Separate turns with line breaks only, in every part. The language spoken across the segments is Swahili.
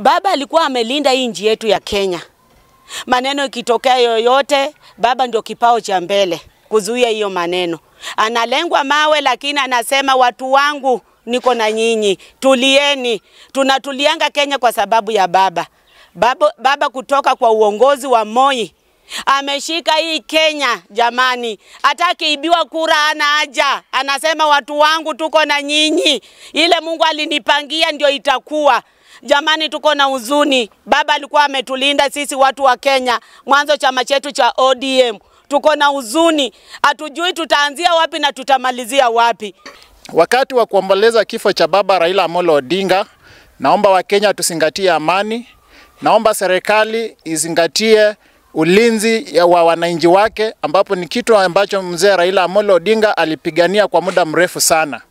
Baba alikuwa amelinda hii nchi yetu ya Kenya. Maneno ikitokea yoyote, baba ndio kipao cha mbele kuzuia hiyo maneno. Analengwa mawe lakini anasema watu wangu niko na nyinyi, tulieni. Tunatulianga Kenya kwa sababu ya baba. Baba kutoka kwa uongozi wa Moi ameshika hii Kenya jamani. Hataki ibiwa kura, ana haja. Anasema watu wangu tuko na nyinyi. Ile Mungu alinipangia ndio itakuwa. Jamani, tuko na huzuni. Baba alikuwa ametulinda sisi watu wa Kenya. Mwanzo chama chetu cha ODM. Tuko na huzuni. Hatujui tutaanzia wapi na tutamalizia wapi.
Wakati wa kuomboleza kifo cha baba Raila Amolo Odinga, naomba Wakenya tuzingatie amani. Naomba serikali izingatie ulinzi wa wananchi wake, ambapo ni kitu ambacho mzee Raila Amolo Odinga alipigania kwa muda mrefu sana.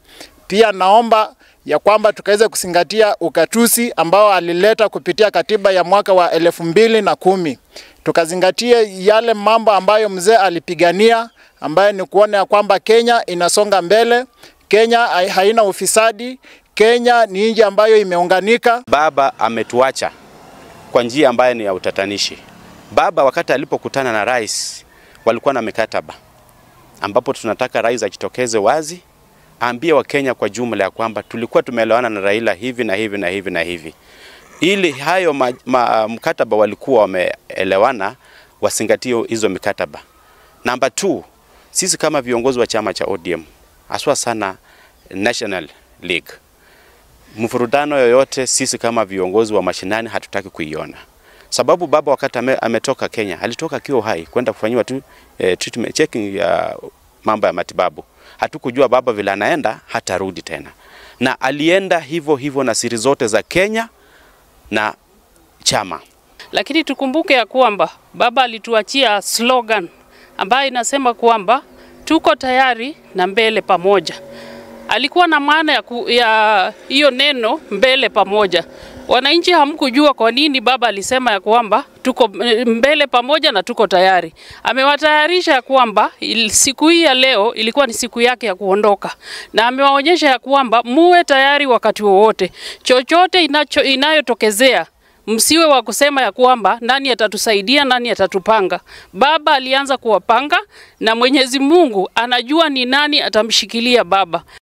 Pia naomba ya kwamba tukaweze kuzingatia ukatusi ambao alileta kupitia katiba ya mwaka wa 2010. Tukazingatie yale mambo ambayo mzee alipigania, ambayo ni kuona ya kwamba Kenya inasonga mbele, Kenya haina ufisadi, Kenya ni nchi ambayo imeunganika.
Baba ametuacha kwa njia ambayo ni ya utatanishi. Baba wakati alipokutana na rais walikuwa na mikataba, ambapo tunataka rais ajitokeze wazi aambie Wakenya kwa jumla ya kwamba tulikuwa tumeelewana na Raila hivi na hivi na hivi na hivi. Ili hayo mkataba walikuwa wameelewana, wasingatio hizo mikataba. Number 2, sisi kama viongozi wa chama cha ODM, haswa sana National League, mfurudano yoyote sisi kama viongozi wa mashinani hatutaki kuiona. Sababu baba wakati ametoka Kenya, alitoka akiwa hai kwenda kufanywa tu treatment checking ya mambo ya matibabu. Hatukujua baba vile anaenda hatarudi tena. Na alienda hivyo na siri zote za Kenya na chama.
Lakini tukumbuke ya kwamba baba alituachia slogan ambayo inasema kwamba tuko tayari na mbele pamoja. Alikuwa na maana ya hiyo neno mbele pamoja. Wananchi hamkujua kwa nini baba alisema ya kwamba tuko mbele pamoja na tuko tayari. Amewatayarisha ya kwamba siku hii ya leo ilikuwa ni siku yake ya kuondoka. Na amewaonyesha ya kwamba muwe tayari wakati wowote. Chochote inayotokezea, msiwe wa kusema ya kwamba nani atatusaidia, nani atatupanga. Baba alianza kuwapanga na Mwenyezi Mungu anajua ni nani atamshikilia baba.